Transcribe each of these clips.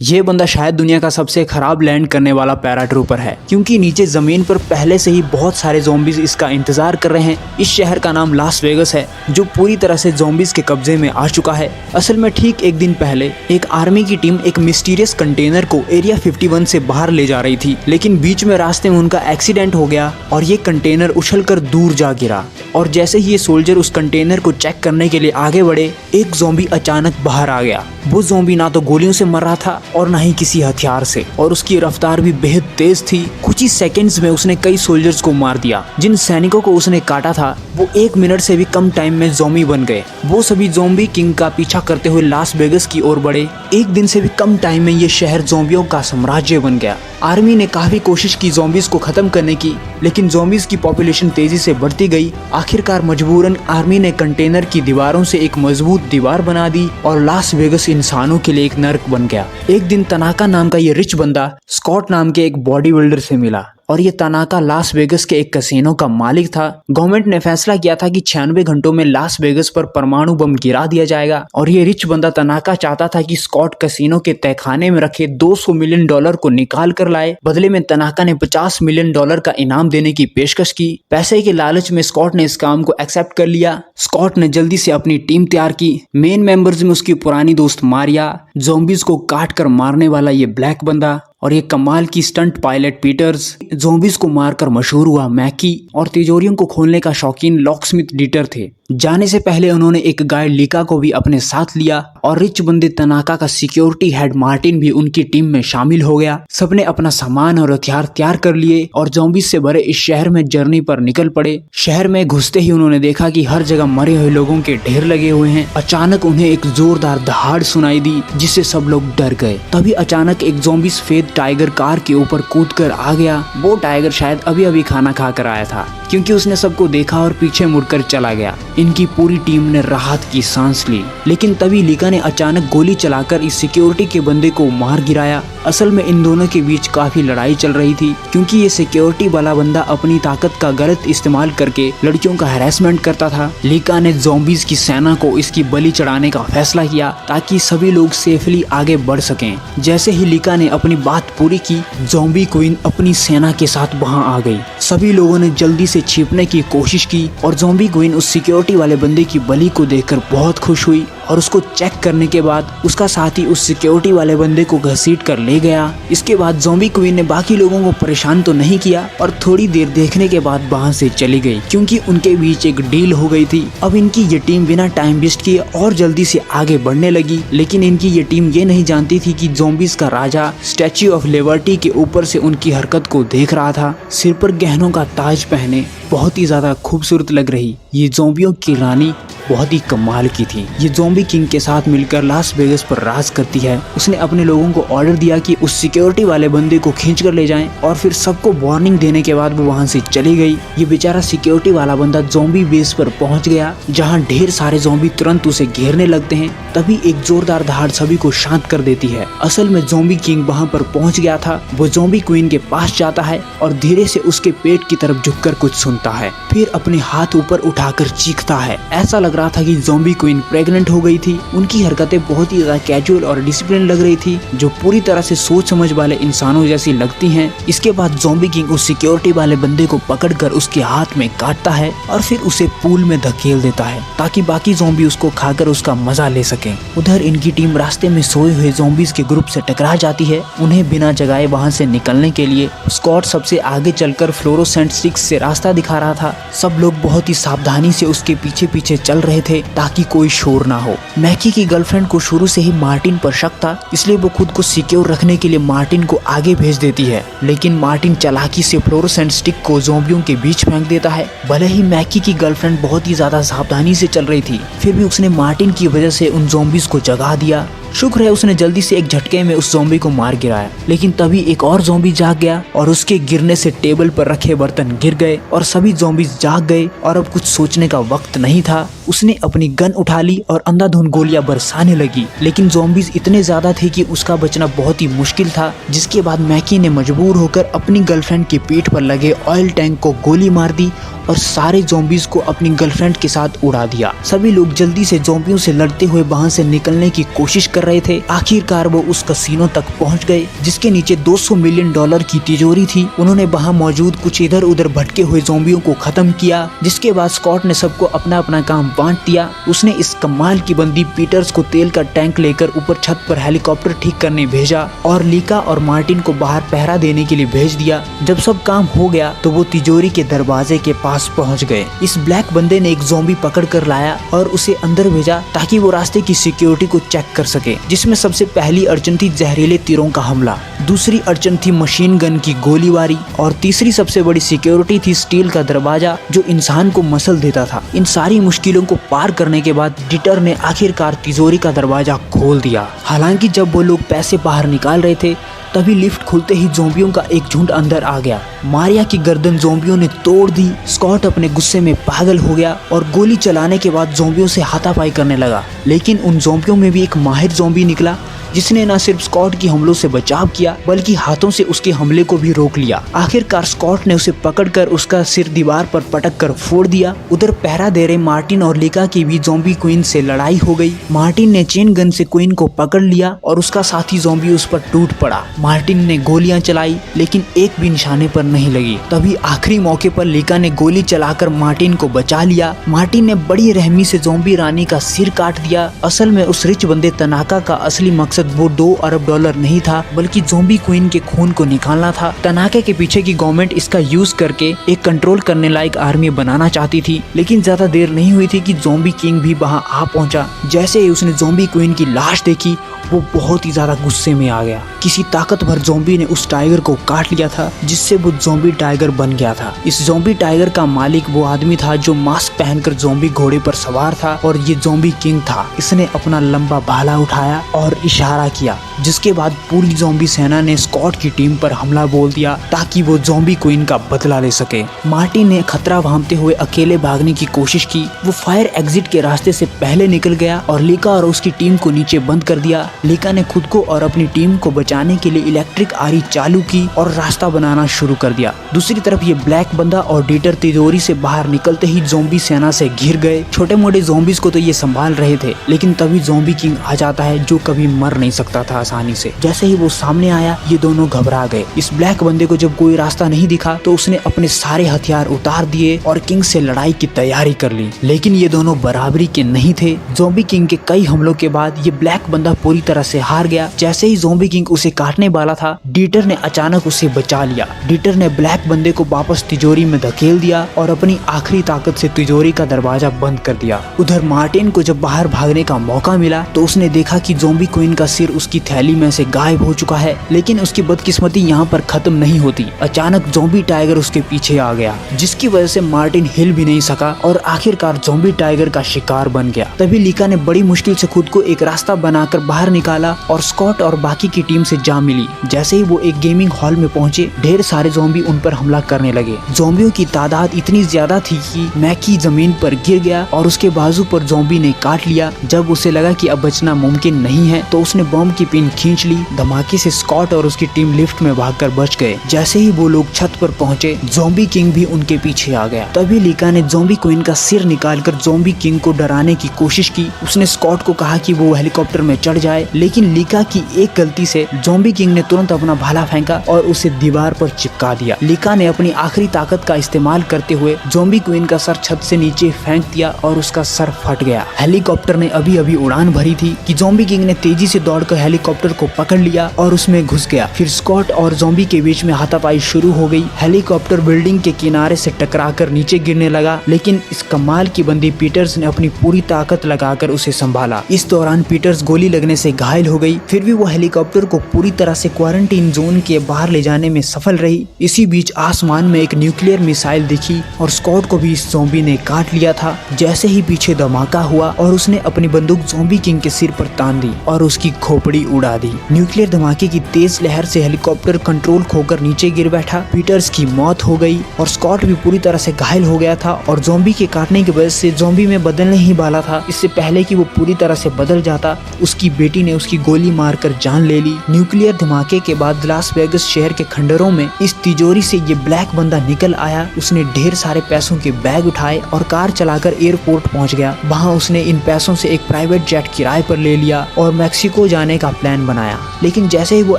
ये बंदा शायद दुनिया का सबसे खराब लैंड करने वाला पैराट्रूपर है, क्योंकि नीचे जमीन पर पहले से ही बहुत सारे ज़ॉम्बीज इसका इंतजार कर रहे हैं। इस शहर का नाम लास वेगस है, जो पूरी तरह से ज़ॉम्बीज के कब्जे में आ चुका है। असल में ठीक एक दिन पहले एक आर्मी की टीम एक मिस्टीरियस कंटेनर को एरिया 51 से बाहर ले जा रही थी, लेकिन बीच में रास्ते में उनका एक्सीडेंट हो गया और ये कंटेनर उछलकर दूर जा गिरा। और जैसे ही ये सोल्जर उस कंटेनर को चेक करने के लिए आगे बढ़े, एक ज़ॉम्बी अचानक बाहर आ गया। वो ज़ॉम्बी ना तो गोलियों से मर रहा था और ना ही किसी हथियार से, और उसकी रफ्तार भी बेहद तेज थी। कुछ ही सेकंड्स में उसने कई सोल्जर्स को मार दिया। जिन सैनिकों को उसने काटा था वो 1 मिनट से भी कम टाइम में ज़ॉम्बी बन गए। वो सभी ज़ॉम्बी किंग का पीछा करते हुए लास वेगस की ओर बढ़े। 1 दिन से भी कम टाइम में ये शहर ज़ॉम्बियों का साम्राज्य बन गया। आर्मी ने काफी कोशिश की ज़ॉम्बीज को खत्म करने की, लेकिन ज़ॉम्बीज की पॉपुलेशन तेजी से बढ़ती गई। आखिरकार मजबूरन आर्मी ने कंटेनर की दीवारों से एक मजबूत दीवार बना दी और लास वेगस इंसानों के लिए एक नर्क बन गया। एक दिन तनाका नाम का ये रिच बंदा स्कॉट नाम के एक बॉडी बिल्डर से मिला, और ये तनाका लास वेगस के एक कैसीनो का मालिक था। गवर्नमेंट ने फैसला किया था कि 96 घंटों में लास वेगस पर परमाणु बम गिरा दिया जाएगा, और ये रिच बंदा तनाका चाहता था कि स्कॉट कैसीनो के तहखाने में रखे $200 मिलियन को निकाल कर लाए। बदले में तनाका ने $50 मिलियन का इनाम देने की पेशकश की। पैसे के लालच में स्कॉट ने इस काम को एक्सेप्ट कर लिया। स्कॉट ने जल्दी से अपनी टीम तैयार की। मेन मेंबर्स में उसकी पुरानी दोस्त मारिया, ज़ॉम्बीज को काट कर मारने वाला ये ब्लैक बंदा, और ये कमाल की स्टंट पायलट पीटर्स, ज़ॉम्बीज को मारकर मशहूर हुआ मैकी, और तिजोरियों को खोलने का शौकीन लॉकस्मिथ डीटर थे। जाने से पहले उन्होंने एक गाइड लिका को भी अपने साथ लिया, और रिच बंदे तनाका का सिक्योरिटी हेड मार्टिन भी उनकी टीम में शामिल हो गया। सबने अपना सामान और हथियार तैयार कर लिए और ज़ॉम्बीज से भरे इस शहर में जर्नी पर निकल पड़े। शहर में घुसते ही उन्होंने देखा कि हर जगह मरे हुए लोगों के ढेर लगे हुए हैं। अचानक उन्हें एक जोरदार दहाड़ सुनाई दी, जिससे सब लोग डर गए। तभी अचानक एक ज़ॉम्बी सफेद टाइगर कार के ऊपर कूदकर आ गया। वो टाइगर शायद अभी अभी खाना खा कर आया था, क्योंकि उसने सबको देखा और पीछे मुड़कर चला गया। इनकी पूरी टीम ने राहत की सांस ली, लेकिन तभी लिका ने अचानक गोली चलाकर इस सिक्योरिटी के बंदे को मार गिराया। असल में इन दोनों के बीच काफी लड़ाई चल रही थी, क्योंकि ये सिक्योरिटी वाला बंदा अपनी ताकत का गलत इस्तेमाल करके लड़कियों का हैरेसमेंट करता था। लिका ने ज़ॉम्बीज की सेना को इसकी बलि चढ़ाने का फैसला किया, ताकि सभी लोग सेफली आगे बढ़ सकें। जैसे ही लिका ने अपनी बात पूरी की, ज़ॉम्बी क्वीन अपनी सेना के साथ वहां आ गई। सभी लोगों ने जल्दी से छिपने की कोशिश की, और ज़ॉम्बी क्वीन उस सिक्योरिटी वाले बंदे की बलि को देखकर बहुत खुश हुई, और उसको चेक करने के बाद उसका साथी उस सिक्योरिटी वाले बंदे को घसीट कर ले गया। इसके बाद ज़ॉम्बी क्वीन ने बाकी लोगों को परेशान तो नहीं किया, और थोड़ी देर देखने के बाद वहां से चली गई, क्योंकि उनके बीच एक डील हो गई थी। अब इनकी ये टीम बिना टाइम वेस्ट किए और जल्दी से आगे बढ़ने लगी। लेकिन इनकी ये टीम ये नहीं जानती थी कि ज़ॉम्बीज का राजा स्टैच्यू ऑफ लिबर्टी के ऊपर से उनकी हरकत को देख रहा था। सिर पर गहनों का ताज पहने बहुत ही ज्यादा खूबसूरत लग रही ये ज़ॉम्बियों की रानी बहुत ही कमाल की थी। ये ज़ॉम्बी किंग के साथ मिलकर लास वेगस पर राज करती है। उसने अपने लोगों को ऑर्डर दिया कि उस सिक्योरिटी वाले बंदे को खींच कर ले जाएं, और फिर सबको वार्निंग देने के बाद वो वहां से चली गई। ये बेचारा सिक्योरिटी वाला बंदा ज़ॉम्बी बेस पर पहुंच गया, जहां ढेर सारे ज़ॉम्बी तुरंत उसे घेरने लगते हैं। तभी एक जोरदार दहाड़ सभी को शांत कर देती है। असल में ज़ॉम्बी किंग वहां पर पहुंच गया था। वो ज़ॉम्बी क्वीन के पास जाता है और धीरे से उसके पेट की तरफ झुककर कुछ सुनता है, फिर अपने हाथ ऊपर उठाकर चीखता है। ऐसा लग रहा था कि ज़ॉम्बी क्वीन प्रेग्नेंट हो गई थी। उनकी हरकतें बहुत ही ज्यादा कैजुअल और डिसिप्लिन लग रही थी, जो पूरी तरह से सोच समझ वाले इंसानों जैसी लगती हैं। इसके बाद ज़ॉम्बी किंग उस सिक्योरिटी वाले बंदे को पकड़कर उसके हाथ में काटता है, और फिर उसे पूल में धकेल देता है, ताकि बाकी ज़ॉम्बी उसको खाकर उसका मजा ले सकें। उधर इनकी टीम रास्ते में सोए हुए ज़ॉम्बीज के ग्रुप से टकरा जाती है। उन्हें बिना जगाए वहां से निकलने के लिए स्कॉट सबसे आगे चलकर फ्लोरोसेंट स्टिक्स से रास्ता दिखा रहा था। सब लोग बहुत ही सावधानी से उसके पीछे पीछे चल रहे थे, ताकि कोई शोर ना हो। मैकी की गर्लफ्रेंड को शुरू से ही मार्टिन पर शक था, इसलिए वो खुद को सिक्योर रखने के लिए मार्टिन को आगे भेज देती है। लेकिन मार्टिन चालाकी से फ्लोरोसेंट स्टिक को ज़ॉम्बियों के बीच फेंक देता है। भले ही मैकी की गर्लफ्रेंड बहुत ही ज्यादा सावधानी से चल रही थी, फिर भी उसने मार्टिन की वजह से उन ज़ॉम्बीज को जगा दिया। शुक्र है उसने जल्दी से एक झटके में उस ज़ॉम्बी को मार गिराया। लेकिन तभी एक और ज़ॉम्बी जाग गया, और उसके गिरने से टेबल पर रखे बर्तन गिर गए, और सभी ज़ॉम्बीज जाग गए, और अब कुछ सोचने का वक्त नहीं था। उसने अपनी गन उठा ली और अंधाधुंध गोलियां बरसाने लगी, लेकिन ज़ॉम्बीज इतने ज्यादा थे कि उसका बचना बहुत ही मुश्किल था। जिसके बाद मैकी ने मजबूर होकर अपनी गर्लफ्रेंड की पीठ पर लगे ऑयल टैंक को गोली मार दी और सारे ज़ॉम्बीज को अपनी गर्लफ्रेंड के साथ उड़ा दिया। सभी लोग जल्दी से ज़ॉम्बियों से लड़ते हुए वहां से निकलने की कोशिश कर कर रहे थे। आखिरकार वो उस कसीनो तक पहुंच गए जिसके नीचे $200 मिलियन की तिजोरी थी। उन्होंने वहां मौजूद कुछ इधर उधर भटके हुए ज़ॉम्बियों को खत्म किया, जिसके बाद स्कॉट ने सबको अपना अपना काम बांट दिया। उसने इस कमाल की बंदी पीटर्स को तेल का टैंक लेकर ऊपर छत पर हेलीकॉप्टर ठीक करने भेजा और लीका और मार्टिन को बाहर पहरा देने के लिए भेज दिया। जब सब काम हो गया तो वो तिजोरी के दरवाजे के पास पहुंच गए। इस ब्लैक बंदे ने एक ज़ॉम्बी पकड़ कर लाया और उसे अंदर भेजा ताकि वो रास्ते की सिक्योरिटी को चेक कर सके, जिसमें सबसे पहली अड़चन थी जहरीले तीरों का हमला, दूसरी अड़चन थी मशीन गन की गोलीबारी और तीसरी सबसे बड़ी सिक्योरिटी थी स्टील का दरवाजा जो इंसान को मसल देता था। इन सारी मुश्किलों को पार करने के बाद डिटर ने आखिरकार तिजोरी का दरवाजा खोल दिया। हालांकि जब वो लोग पैसे बाहर निकाल रहे थे तभी लिफ्ट खुलते ही ज़ॉम्बियों का एक झुंड अंदर आ गया। मारिया की गर्दन ज़ॉम्बियों ने तोड़ दी। स्कॉट अपने गुस्से में पागल हो गया और गोली चलाने के बाद ज़ॉम्बियों से हाथापाई करने लगा, लेकिन उन ज़ॉम्बियों में भी एक माहिर ज़ॉम्बी निकला जिसने न सिर्फ स्कॉट की हमलों से बचाव किया बल्कि हाथों से उसके हमले को भी रोक लिया। आखिरकार स्कॉट ने उसे पकड़कर उसका सिर दीवार पर पटक कर फोड़ दिया। उधर पहरा दे रहे मार्टिन और लीका की भी ज़ॉम्बी क्वीन से लड़ाई हो गई। मार्टिन ने चेन गन से क्वीन को पकड़ लिया और उसका साथी ज़ॉम्बी उस पर टूट पड़ा। मार्टिन ने गोलियां चलाई लेकिन एक भी निशाने पर नहीं लगी। तभी आखिरी मौके पर लीका ने गोली चलाकर मार्टिन को बचा लिया। मार्टिन ने बड़ी रहमी से ज़ॉम्बी रानी का सिर काट दिया। असल में उस रिच बंदे तनाका का असली मकसद वो $2 अरब नहीं था बल्कि ज़ॉम्बी क्वीन के खून को निकालना था। तनाके के पीछे की गवर्नमेंट इसका यूज करके एक कंट्रोल करने लायक आर्मी बनाना चाहती थी, लेकिन ज्यादा देर नहीं हुई थी कि ज़ॉम्बी किंग भी वहां आ पहुंचा। जैसे ही उसने ज़ॉम्बी क्वीन की लाश देखी वो बहुत ही ज्यादा गुस्से में आ गया। किसी ताकतवर ज़ॉम्बी ने उस टाइगर को काट लिया था जिससे वो ज़ॉम्बी टाइगर बन गया था। इस ज़ॉम्बी टाइगर का मालिक वो आदमी था जो मास्क पहनकर ज़ॉम्बी घोड़े पर सवार था और ये ज़ॉम्बी किंग था। इसने अपना लंबा भाला उठाया और इशारा किया, जिसके बाद पूरी ज़ॉम्बी सेना ने स्कॉट की टीम पर हमला बोल दिया ताकि वो ज़ॉम्बी क्वीन का बदला ले सके। मार्टिन ने खतरा भांपते हुए अकेले भागने की कोशिश की। वो फायर एग्जिट के रास्ते से पहले निकल गया और लीका और उसकी टीम को नीचे बंद कर दिया। लीका ने खुद को और अपनी टीम को बचाने के लिए इलेक्ट्रिक आरी चालू की और रास्ता बनाना शुरू कर दिया। दूसरी तरफ ये ब्लैक बंदा और डीटर तिजोरी से बाहर निकलते ही ज़ॉम्बी सेना से घिर गए। छोटे मोटे ज़ॉम्बीज को तो ये संभाल रहे थे, लेकिन तभी ज़ॉम्बी किंग आ जाता है जो कभी मर नहीं सकता था आसानी से। जैसे ही वो सामने आया ये दोनों घबरा गए। इस ब्लैक बंदे को जब कोई रास्ता नहीं दिखा तो उसने अपने सारे हथियार उतार दिए और किंग से लड़ाई की तैयारी कर ली, लेकिन ये दोनों बराबरी के नहीं थे। ज़ॉम्बी किंग के कई हमलों के बाद ये ब्लैक बंदा पूरी तरह से हार गया। जैसे ही ज़ॉम्बी किंग उसे काटने वाला था, डीटर ने अचानक उसे बचा लिया। डीटर ने ब्लैक बंदे को वापस तिजोरी में धकेल दिया और अपनी आखिरी ताकत से तिजोरी का दरवाजा बंद कर दिया। उधर मार्टिन को जब बाहर भागने का मौका मिला तो उसने देखा कि ज़ॉम्बी क्वीन का सिर उसकी थैली में से गायब हो चुका है, लेकिन उसकी बदकिस्मती यहाँ पर खत्म नहीं होती। अचानक ज़ॉम्बी टाइगर उसके पीछे आ गया, जिसकी वजह से मार्टिन हिल भी नहीं सका और आखिरकार ज़ॉम्बी टाइगर का शिकार बन गया। तभी लीका ने बड़ी मुश्किल से खुद को एक रास्ता बनाकर बाहर निकाला और स्कॉट और बाकी की टीम से जा मिली। जैसे ही वो एक गेमिंग हॉल में पहुंचे, ढेर सारे ज़ॉम्बी उन पर हमला करने लगे। ज़ॉम्बियों की तादाद इतनी ज्यादा थी कि मैकी जमीन पर गिर गया और उसके बाजू पर ज़ॉम्बी ने काट लिया। जब उसे लगा कि अब बचना मुमकिन नहीं है तो उसने बम की पिन खींच ली। धमाके से स्कॉट और उसकी टीम लिफ्ट में भागकर बच गए। जैसे ही वो लोग छत पर पहुंचे, ज़ॉम्बी किंग भी उनके पीछे आ गया। तभी लीका ने ज़ॉम्बी क्वीन का सिर निकालकर ज़ॉम्बी किंग को डराने की कोशिश की। उसने स्कॉट को कहा कि वो हेलीकॉप्टर में चढ़ जाए, लेकिन लीका की एक गलती से ज़ॉम्बी किंग ने तुरंत अपना भाला फेंका और उसे दीवार पर चिपका दिया। लीका ने अपनी आखिरी ताकत का इस्तेमाल करते हुए ज़ॉम्बी क्वीन का सर छत से नीचे फेंक दिया और उसका सर फट गया। हेलीकॉप्टर ने अभी अभी उड़ान भरी थी कि ज़ॉम्बी किंग ने तेजी से दौड़कर हेलीकॉप्टर को पकड़ लिया और उसमें घुस गया। फिर स्कॉट और ज़ॉम्बी के बीच में हाथापाई शुरू हो गई। हेलीकॉप्टर बिल्डिंग के किनारे से टकराकर नीचे गिरने लगा, लेकिन इस कमाल की बंदी पीटर्स ने अपनी पूरी ताकत लगाकर उसे संभाला। इस दौरान पीटर्स गोली लगने से घायल हो गई, फिर भी वो हेलीकॉप्टर को पूरी तरह से क्वारंटीन जोन के बाहर ले जाने में सफल रही। इसी बीच आसमान में एक न्यूक्लियर मिसाइल दिखी और स्कॉट को भी इस ज़ॉम्बी ने काट लिया था। जैसे ही पीछे धमाका हुआ और उसने अपनी बंदूक ज़ॉम्बी किंग के सिर पर तान दी और उसकी खोपड़ी उड़ा दी। न्यूक्लियर धमाके की तेज लहर से हेलीकॉप्टर कंट्रोल खोकर नीचे गिर बैठा। पीटर्स की मौत हो गई और स्कॉट भी पूरी तरह से घायल हो गया था और ज़ॉम्बी के काटने की वजह से ज़ॉम्बी में बदलने ही वाला था। इससे पहले कि वो पूरी तरह से बदल जाता, उसकी बेटी सिक्योरिटी ने उसकी गोली मारकर जान ले ली। न्यूक्लियर धमाके के बाद लास वेगस शहर के खंडरों में इस तिजोरी से ये ब्लैक बंदा निकल आया। उसने ढेर सारे पैसों के बैग उठाए और कार चलाकर एयरपोर्ट पहुंच गया। वहां उसने इन पैसों से एक प्राइवेट जेट किराए पर ले लिया और मैक्सिको जाने का प्लान बनाया। लेकिन जैसे ही वो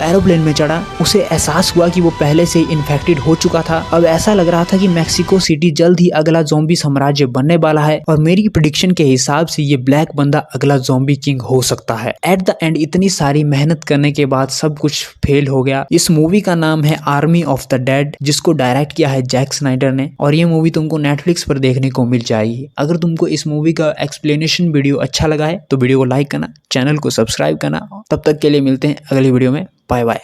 एरोप्लेन में चढ़ा उसे एहसास हुआ कि वो पहले से ही इन्फेक्टेड हो चुका था। अब ऐसा लग रहा था कि मैक्सिको सिटी जल्द ही अगला ज़ॉम्बी साम्राज्य बनने वाला है और मेरी प्रेडिक्शन के हिसाब से ये ब्लैक बंदा अगला ज़ॉम्बी किंग हो सकता है। एट द एंड इतनी सारी मेहनत करने के बाद सब कुछ फेल हो गया। इस मूवी का नाम है आर्मी ऑफ द डेड, जिसको डायरेक्ट किया है जैक स्नाइडर ने और ये मूवी तुमको नेटफ्लिक्स पर देखने को मिल जाएगी। अगर तुमको इस मूवी का एक्सप्लेनेशन वीडियो अच्छा लगा है तो वीडियो को लाइक करना, चैनल को सब्सक्राइब करना। तब तक के लिए मिलते हैं अगली वीडियो में। Bye bye.